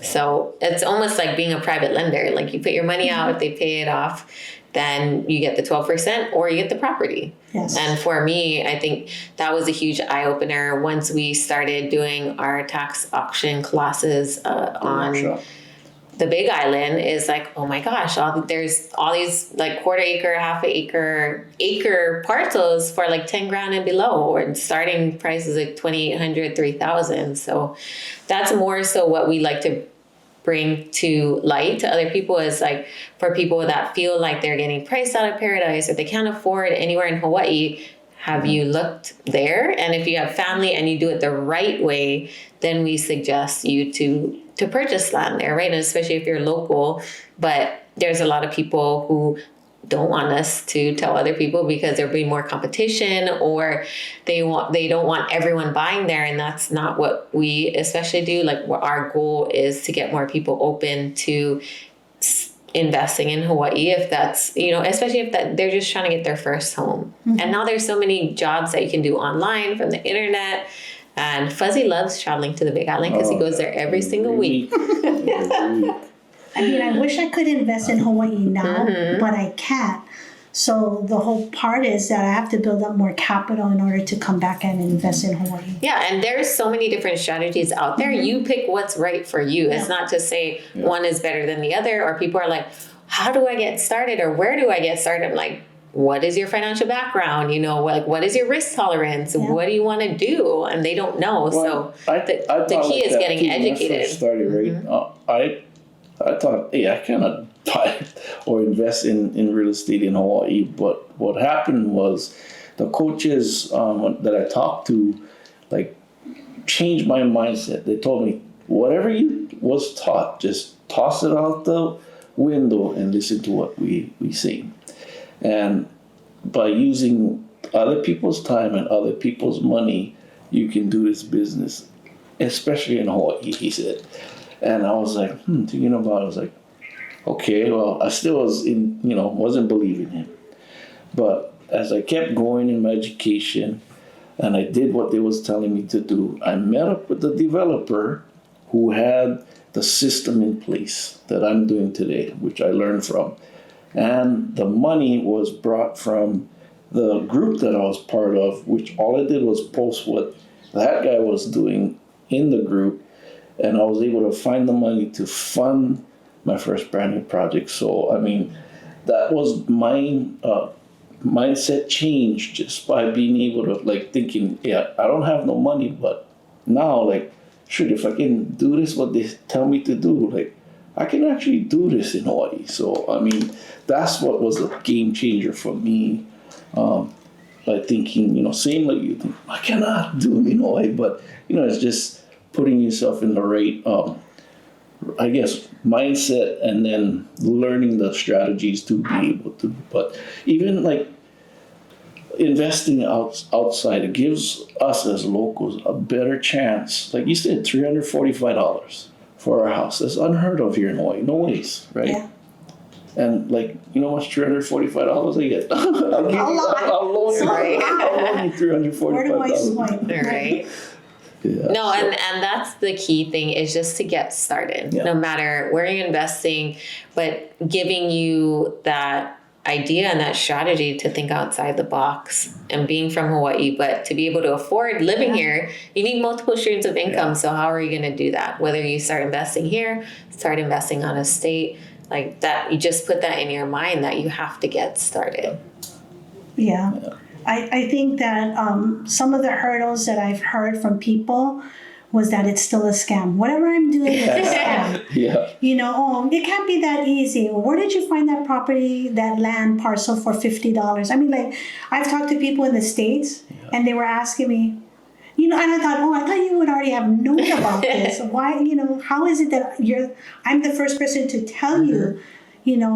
So it's almost like being a private lender. Like you put your money out, if they pay it off, then you get the 12% or you get the property. Yes. And for me, I think that was a huge eye-opener once we started doing our tax auction classes on the Big Island. Is like, oh my gosh, there's all these like quarter acre, half acre parcels for like 10 grand and below, or starting prices like 2,800, 3,000. So that's more so what we like to bring to light to other people, is like for people that feel like they're getting priced out of paradise or they can't afford anywhere in Hawaii. Have you looked there? And if you have family and you do it the right way, then we suggest you to purchase land there, right? And especially if you're local. But there's a lot of people who don't want us to tell other people because there'll be more competition, or they don't want everyone buying there, and that's not what we especially do. Like our goal is to get more people open to investing in Hawaii, if that's, you know, especially if that they're just trying to get their first home. And now there's so many jobs that you can do online from the internet. And Fuzzy loves traveling to the Big Island because he goes there every single week. I mean, I wish I could invest in Hawaii now, but I can't. So the whole part is that I have to build up more capital in order to come back and invest in Hawaii. Yeah, and there's so many different strategies out there. You pick what's right for you. It's not to say one is better than the other, or people are like, how do I get started, or where do I get started? I'm like, what is your financial background? You know, like, what is your risk tolerance? What do you want to do? And they don't know. Well, so the key is getting educated. When I first started, right? I thought, hey, I cannot buy or invest in real estate in Hawaii. But what happened was the coaches that I talked to, like, changed my mindset. They told me, whatever you was taught, just toss it out the window and listen to what we say. And by using other people's time and other people's money, you can do this business, especially in Hawaii, he said. And I was like, thinking about it, I was like, okay, well, I still was wasn't believing him. But as I kept going in my education and I did what they was telling me to do, I met up with the developer who had the system in place that I'm doing today, which I learned from. And the money was brought from the group that I was part of, which all I did was post what that guy was doing in the group, and I was able to find the money to fund my first brand new project. So, I mean, that was my mindset change just by being able to, like, thinking, yeah, I don't have no money, but now, like, shoot, if I can do this, what they tell me to do, like, I can actually do this in Hawaii. So, I mean, that's what was a game changer for me. By thinking, same like you think, I cannot do it in Hawaii, but, it's just putting yourself in the right, I guess, mindset, and then learning the strategies to be able to. But even like investing outside, it gives us as locals a better chance. Like you said, $345 for our house. That's unheard of here in Hawaii. No ways, right? Yeah. And like, how much $345 I get? I'll loan you $345. Where do I swipe? Right. Yeah, no, and that's the key thing, is just to get started, no matter where you're investing, but giving you that idea and that strategy to think outside the box. And being from Hawaii, but to be able to afford living here, you need multiple streams of income. Yeah. So how are you going to do that? Whether you start investing here, start investing on a state, like that, you just put that in your mind that you have to get started. Yeah. I think that some of the hurdles that I've heard from people was that it's still a scam. Whatever I'm doing is a scam. Yeah. It can't be that easy. Where did you find that property, that land parcel for $50? I mean, like, I've talked to people in the States, and they were asking me, and I thought you would already have known about this. Why, how is it that I'm the first person to tell you,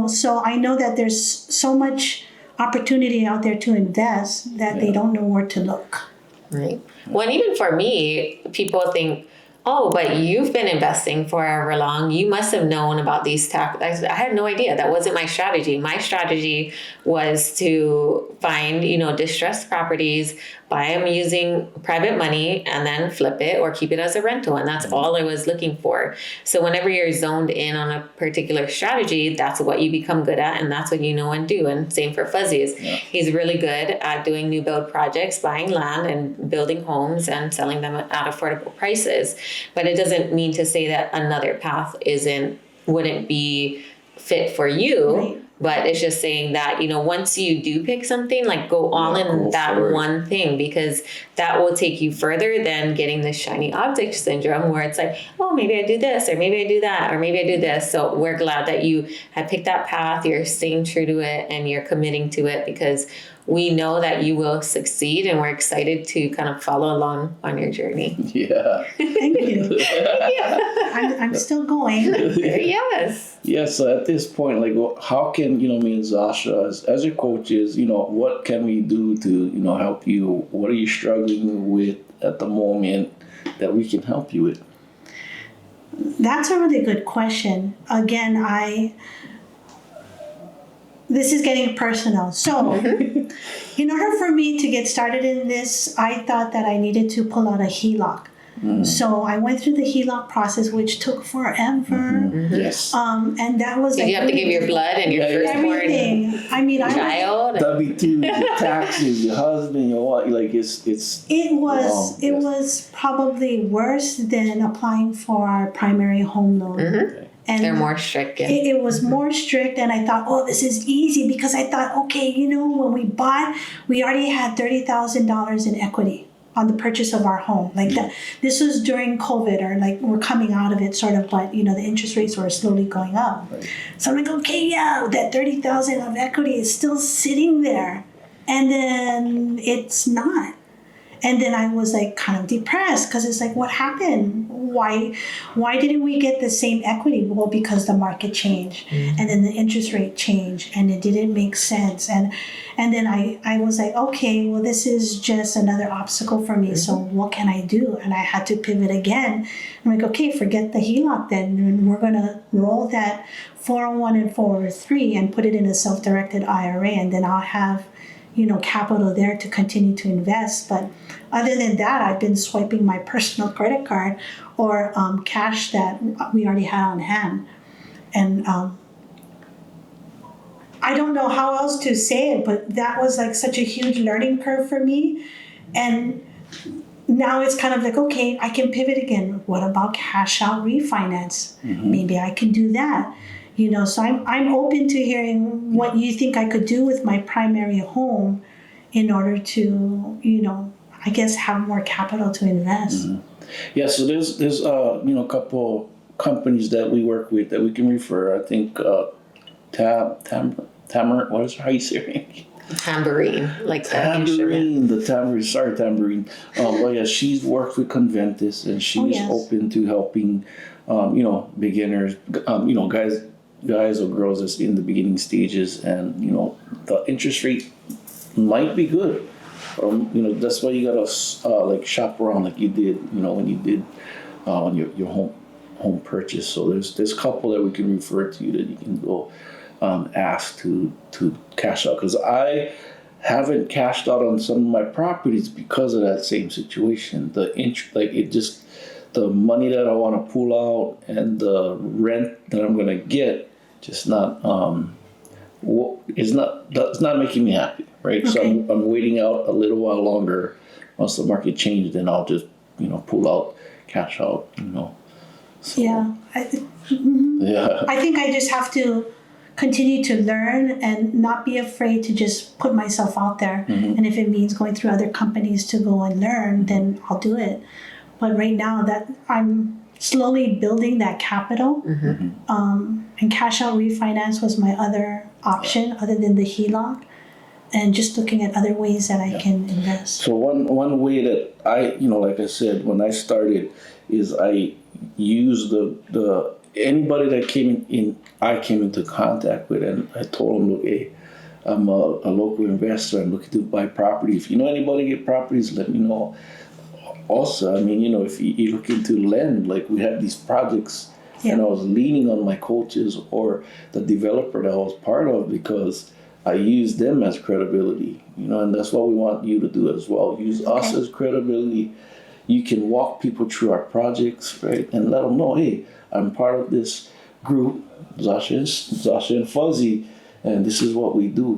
so I know that there's so much opportunity out there to invest that they don't know where to look. Right. Well, and even for me, people think, oh, but you've been investing for however long. You must have known about these tax. I had no idea. That wasn't my strategy. My strategy was to find, distressed properties, buy them using private money, and then flip it or keep it as a rental. And that's all I was looking for. So whenever you're zoned in on a particular strategy, that's what you become good at, and that's what you know and do. And same for Fuzzies. Yeah. He's really good at doing new build projects, buying land and building homes and selling them at affordable prices. But it doesn't mean to say that another path wouldn't be fit for you. Right. But it's just saying that, once you do pick something, like go all in that one thing, because that will take you further than getting the shiny object syndrome where it's like, oh, maybe I do this, or maybe I do that, or maybe I do this. So we're glad that you have picked that path, you're staying true to it, and you're committing to it, because we know that you will succeed, and we're excited to kind of follow along on your journey. Yeah. Thank you. Yeah. I'm still going. Yes. Yeah, so at this point, like, how can, me and Zasha, as your coaches, what can we do to, help you? What are you struggling with at the moment that we can help you with? That's a really good question. Again, this is getting personal. So, in order for me to get started in this, I thought that I needed to pull out a HELOC. So I went through the HELOC process, which took forever. Yes. And that was Did you have to give your blood and your firstborn child? W-2, your taxes, your husband, your wife, like It was probably worse than applying for our primary home loan. Mm-hmm. And they're more strict. Yeah. It was more strict, and I thought, this is easy, because I thought, okay, when we bought, we already had $30,000 in equity on the purchase of our home. Like that, this was during COVID, or like we're coming out of it sort of, but the interest rates were slowly going up. Right. So I'm like, okay, that $30,000 of equity is still sitting there. And then it's not. And then I was like kind of depressed because it's like, what happened? Why didn't we get the same equity? Well, because the market changed and then the interest rate changed and it didn't make sense. And then I was like, okay, well, this is just another obstacle for me. So what can I do? And I had to pivot again. I'm like, okay, forget the HELOC then. And we're going to roll that 401 and 403 and put it in a self-directed IRA. And then I'll have, capital there to continue to invest. But other than that, I've been swiping my personal credit card or cash that we already had on hand. And I don't know how else to say it, but that was like such a huge learning curve for me. And now it's kind of like, okay, I can pivot again. What about cash out refinance? Maybe I can do that. So I'm open to hearing what you think I could do with my primary home in order to, I guess have more capital to invest. Yeah, so there's a couple companies that we work with that we can refer. I think Tamarind, what is how you say it? Tambourine, like that Tambourine, the tambourine. Sorry, Tambourine. Well, yeah, she's worked with Conventus, and she's open to helping, beginners, guys or girls that's in the beginning stages, and the interest rate might be good. That's why you gotta shop around like you did, when you did your home purchase. So there's a couple that we can refer to that you can go ask to cash out, because I haven't cashed out on some of my properties because of that same situation. The money that I want to pull out and the rent that I'm gonna get just not it's not making me happy, right? Okay. So I'm waiting out a little while longer. Once the market changes, then I'll just pull out, cash out, So, yeah. I think I just have to continue to learn and not be afraid to just put myself out there. And if it means going through other companies to go and learn, then I'll do it. But right now that I'm slowly building that capital, and cash out refinance was my other option other than the HELOC, and just looking at other ways that I can invest. So one way that I, like I said, when I started, is I used the anybody that I came into contact with, and I told them, look, hey, I'm a local investor. I'm looking to buy property. If you know anybody get properties, let me know. Also, if you're looking to lend, like we have these projects, and I was leaning on my coaches or the developer that I was part of, because I use them as credibility, and that's what we want you to do as well. Use us as credibility. You can walk people through our projects, right, and let them know, hey, I'm part of this group, Zasha and Fuzzy, and this is what we do,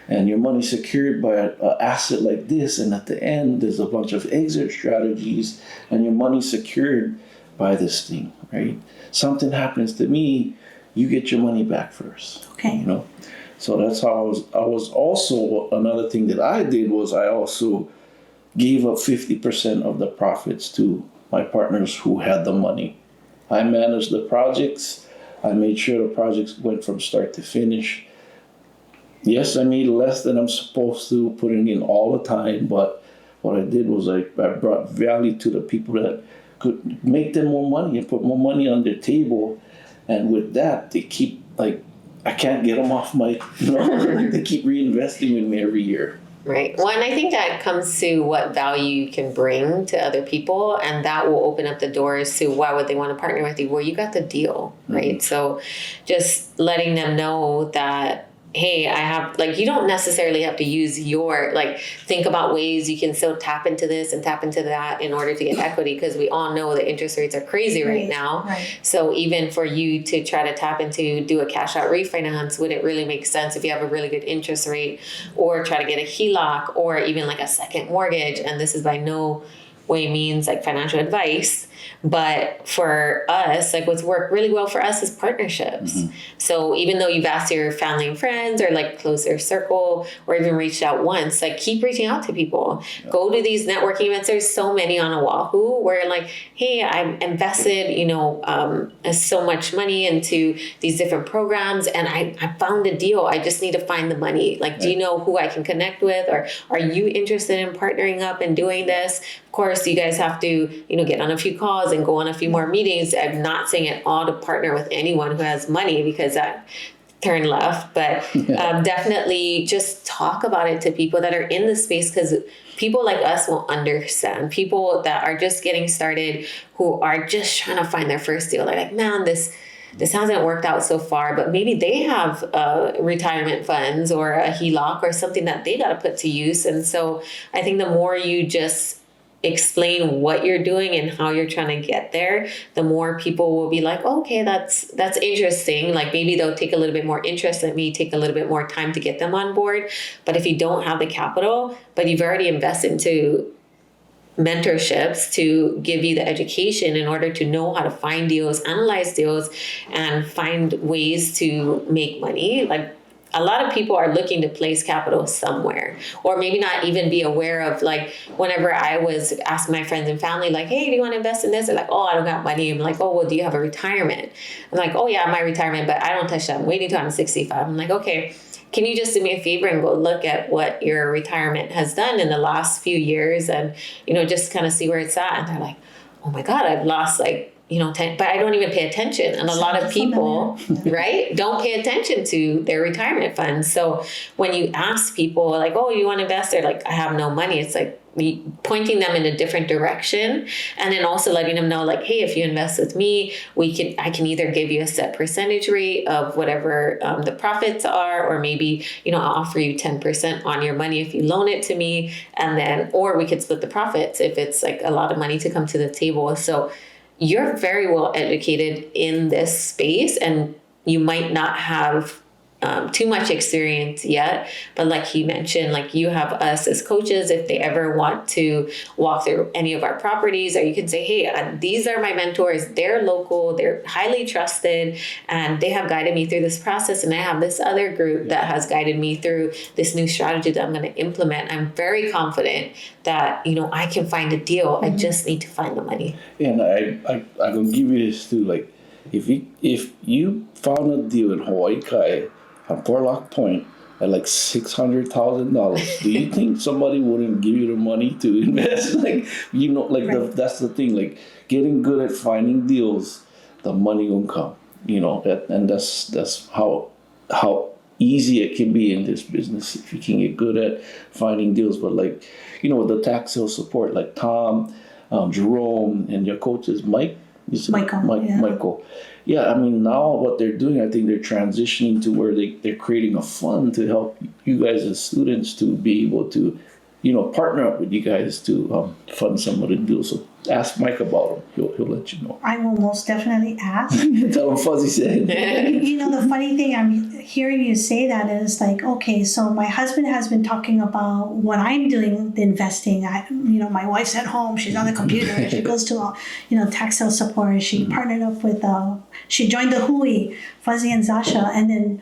and your money secured by an asset like this, and at the end there's a bunch of exit strategies, and your money secured by this thing, right? Something happens to me, you get your money back first. Okay. So that's how I was also, another thing that I did was I also gave up 50% of the profits to my partners who had the money. I managed the projects. I made sure the projects went from start to finish. Yes, I made less than I'm supposed to, putting in all the time, but what I did was I brought value to the people that could make them more money and put more money on their table. And with that, they keep, I can't get them off my, they keep reinvesting with me every year. Right. Well, and I think that comes to what value you can bring to other people, and that will open up the doors to why would they want to partner with you? Well, you got the deal, right? So just letting them know that, hey, I have, you don't necessarily have to use think about ways you can still tap into this and tap into that in order to get equity, because we all know the interest rates are crazy right now. Right. So even for you to try to tap into, do a cash out refinance, would it really make sense if you have a really good interest rate, or try to get a HELOC, or even a second mortgage? And this is by no way means financial advice, But for us, like what's worked really well for us is partnerships. So even though you've asked your family and friends or like closer circle or even reached out once, like keep reaching out to people. Go to these networking events. There's so many on Oahu where like, hey, I've invested, so much money into these different programs and I found a deal. I just need to find the money. Like, do you know who I can connect with? Or are you interested in partnering up and doing this? Of course, you guys have to, get on a few calls and go on a few more meetings. I'm not saying at all to partner with anyone who has money because that turn left, but definitely just talk about it to people that are in the space because people like us will understand. People that are just getting started who are just trying to find their first deal. They're like, man, this hasn't worked out so far, but maybe they have retirement funds or a HELOC or something that they got to put to use. And so I think the more you just explain what you're doing and how you're trying to get there, the more people will be like, oh, okay, that's interesting. Like maybe they'll take a little bit more interest. It may take a little bit more time to get them on board. But if you don't have the capital, but you've already invested into mentorships to give you the education in order to know how to find deals, analyze deals, and find ways to make money, like a lot of people are looking to place capital somewhere, or maybe not even be aware of, like, whenever I was asking my friends and family, like, hey, do you want to invest in this? They're like, oh, I don't got money. I'm like, oh, well, do you have a retirement? I'm like, oh yeah, my retirement, but I don't touch that. I'm waiting till I'm 65. I'm like, okay, can you just do me a favor and go look at what your retirement has done in the last few years and, just kind of see where it's at? And they're like, oh my God, I've lost 10, but I don't even pay attention. And a lot of people, right, don't pay attention to their retirement funds. So when you ask people like, oh, you want to invest? They're like, I have no money. It's like pointing them in a different direction. And then also letting them know like, hey, if you invest with me, I can either give you a set percentage rate of whatever the profits are, or maybe, I'll offer you 10% on your money if you loan it to me. And then, or we could split the profits if it's like a lot of money to come to the table. So you're very well educated in this space and you might not have too much experience yet, but like he mentioned, like you have us as coaches, if they ever want to walk through any of our properties, or you can say, hey, these are my mentors, they're local, they're highly trusted, and they have guided me through this process. And I have this other group that has guided me through this new strategy that I'm going to implement. I'm very confident that, I can find a deal. I just need to find the money. And I'm going to give you this too. Like, if you found a deal in Hawaii Kai on Portlock Point at like $600,000, do you think somebody wouldn't give you the money to invest? Right. That's the thing. Like, getting good at finding deals, the money will come. And that's how easy it can be in this business if you can get good at finding deals. But with the tax sale support, like Tom, Jerome, and your coaches, Michael. Yeah, I mean, now what they're doing, I think they're transitioning to where they're creating a fund to help you guys as students to be able to, partner up with you guys to fund some of the deals. So ask Mike about him. He'll let you know. I will most definitely ask. Tell him Fuzzy said. The funny thing, I'm hearing you say that is like, okay, so my husband has been talking about what I'm doing, the investing. My wife's at home. She's on the computer. She goes to, tax sale support. She partnered up with, she joined the HUI, Fuzzy and Zasha. And then,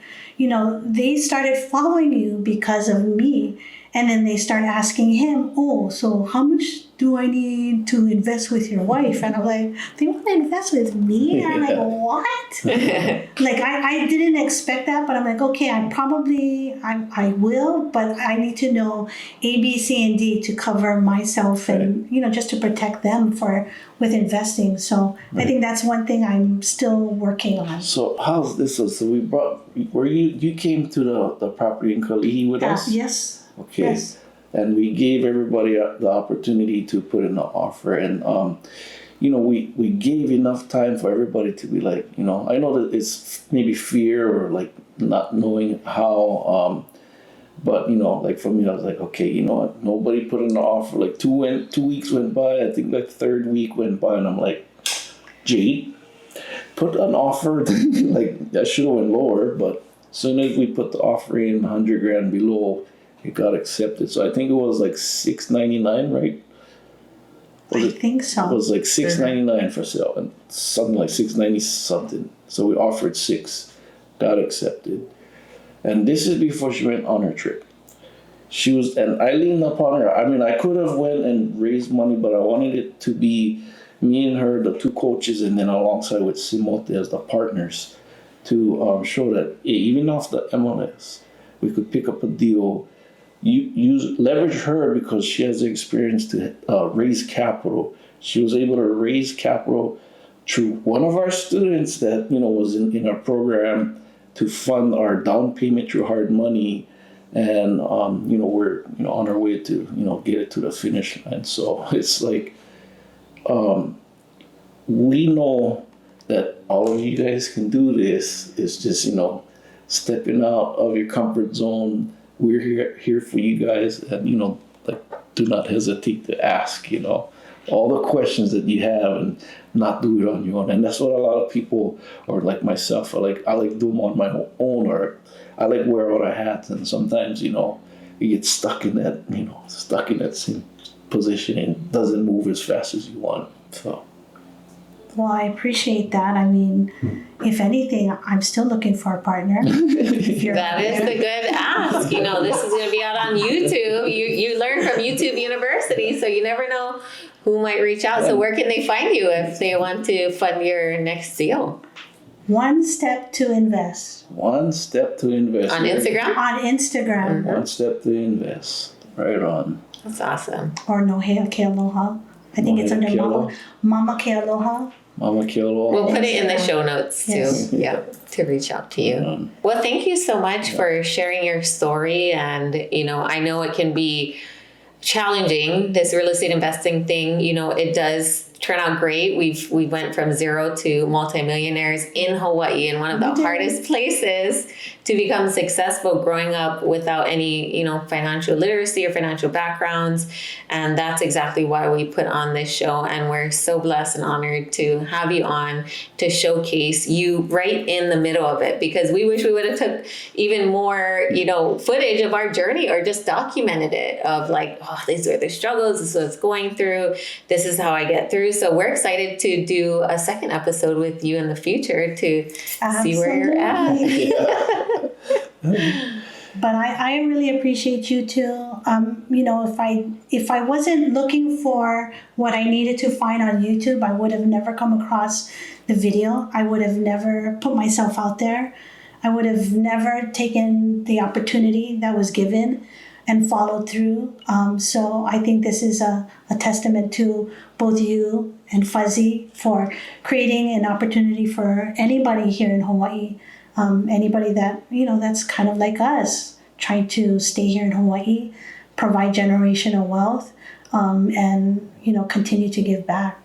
they started following you because of me. And then they start asking him, oh, so how much do I need to invest with your wife? And I'm like, they want to invest with me? And I'm like, what? I didn't expect that, but I'm like, okay, I will, but I need to know A, B, C, and D to cover myself and, just to protect them with investing. So I think that's one thing I'm still working on. So how's this? So you came to the property in Kalihi with us? Yes. Okay. Yes. And we gave everybody the opportunity to put in an offer. And, we gave enough time for everybody to be like, I know that it's maybe fear or like not knowing how, but, for me, I was like, okay, you know what? Nobody put in an offer. Like 2 weeks went by. I think like third week went by. And I'm like, Jade, put an offer. I should have went lower. But as soon as we put the offer in $100,000 below, it got accepted. So I think it was like $699, right? I think It so. was like $6.99 for sale, and something like $6.90 something. So we offered $6, got accepted, and this is before she went on her trip. She was, and I leaned upon her. I mean, I could have went and raised money, but I wanted it to be me and her, the two coaches, and then alongside with Simote as the partners, to show that even off the MLS, we could pick up a deal. Leverage her because she has the experience to raise capital. She was able to raise capital through one of our students that was in our program to fund our down payment through hard money, and we're on our way to get it to the finish line. So it's like we know that all of you guys can do this. It's just stepping out of your comfort zone. We're here for you guys, and do not hesitate to ask all the questions that you have, and not do it on your own. And that's what a lot of people, or like myself, I like doing on my own, or I like wear all the hats, and sometimes you get stuck in that same position and doesn't move as fast as you want. So. Well, I appreciate that. I mean, if anything, I'm still looking for a partner. That is the good ask. This is going to be out on YouTube. You learn from YouTube University, so you never know who might reach out. So where can they find you if they want to fund your next deal? One Step to Invest. One Step to Invest. On Instagram? On Instagram. One Step to Invest. Right on. That's awesome. Or Nohea Ke Aloha. I think it's under Nohea Mama Ke Aloha. Mama Ke Aloha. We'll put it in the show notes too. Yes. Yeah, to reach out to you. Well, thank you so much for sharing your story. And, I know it can be challenging, this real estate investing thing. It does turn out great. We went from zero to multimillionaires in Hawaii, in one of the hardest places to become successful, growing up without any, financial literacy or financial backgrounds. And that's exactly why we put on this show. And we're so blessed and honored to have you on to showcase you right in the middle of it, because we wish we would have took even more, footage of our journey, or just documented it of like, oh, these are the struggles, this is what it's going through, this is how I get through. So we're excited to do a second episode with you in the future to see where you're at. But I really appreciate you too. If I wasn't looking for what I needed to find on YouTube, I would have never come across the video. I would have never put myself out there. I would have never taken the opportunity that was given and followed through. So I think this is a testament to both you and Fuzzy for creating an opportunity for anybody here in Hawaii. Anybody that, that's kind of like us, trying to stay here in Hawaii, provide generational wealth, and, continue to give back.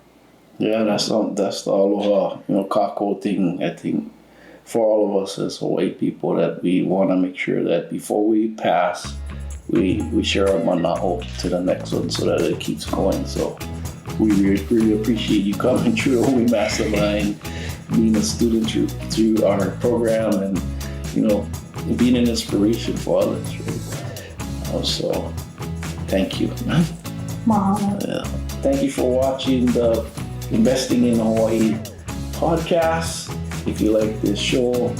Yeah, that's the aloha, kako thing, I think, for all of us as Hawaii people, that we want to make sure that before we pass, we share our mana'o to the next one so that it keeps going. So we really appreciate you coming through the HUI Mastermind, being a student through our program, and being an inspiration for others, right? So thank you. Mahalo. Yeah. Thank you for watching the Investing in Hawaii podcast. If you like this show,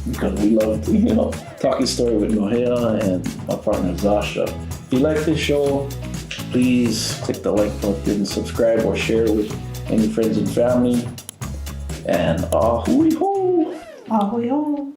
because we love talking story with Nohea and my partner Zasha. If you like this show, please click the like button, subscribe, or share with any friends and family. And ahui ho! Ahui ho!